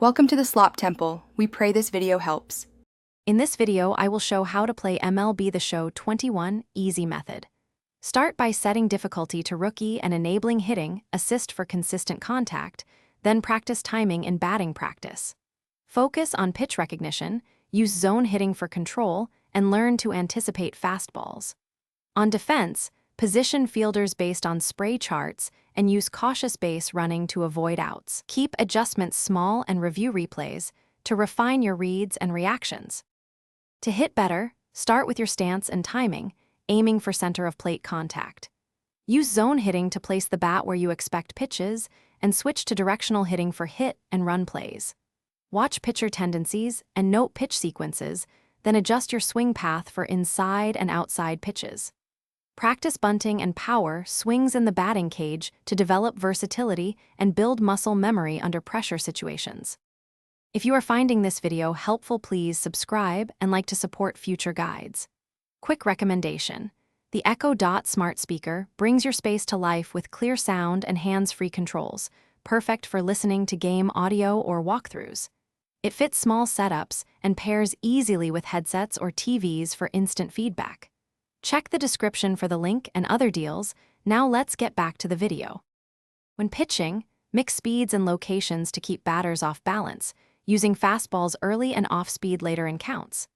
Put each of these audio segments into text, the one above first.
Welcome to the Slop Temple. We pray this video helps. In this video, I will show how to play MLB The Show 21 Easy Method. Start by setting difficulty to Rookie and enabling hitting, assist for consistent contact, then practice timing in batting practice. Focus on pitch recognition, use zone hitting for control, and learn to anticipate fastballs. On defense, position fielders based on spray charts and use cautious base running to avoid outs. Keep adjustments small and review replays to refine your reads and reactions. To hit better, start with your stance and timing, aiming for center of plate contact. Use zone hitting to place the bat where you expect pitches, and switch to directional hitting for hit and run plays. Watch pitcher tendencies and note pitch sequences, then adjust your swing path for inside and outside pitches. Practice bunting and power swings in the batting cage to develop versatility and build muscle memory under pressure situations. If you are finding this video helpful, please subscribe and like to support future guides. Quick recommendation: the Echo Dot smart speaker brings your space to life with clear sound and hands-free controls, perfect for listening to game audio or walkthroughs. It fits small setups and pairs easily with headsets or TVs for instant feedback. Check the description for the link and other deals. Now let's get back to the video. When pitching, mix speeds and locations to keep batters off balance, using fastballs early and off-speed later in counts.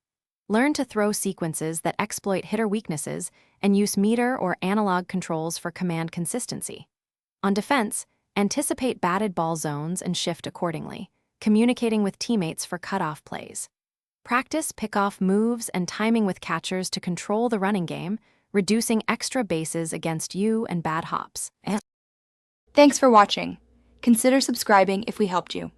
Learn to throw sequences that exploit hitter weaknesses and use meter or analog controls for command consistency. On defense, anticipate batted ball zones and shift accordingly, communicating with teammates for cutoff plays. Practice pickoff moves and timing with catchers to control the running game, reducing extra bases against you and bad hops. Thanks for watching. Consider subscribing if we helped you.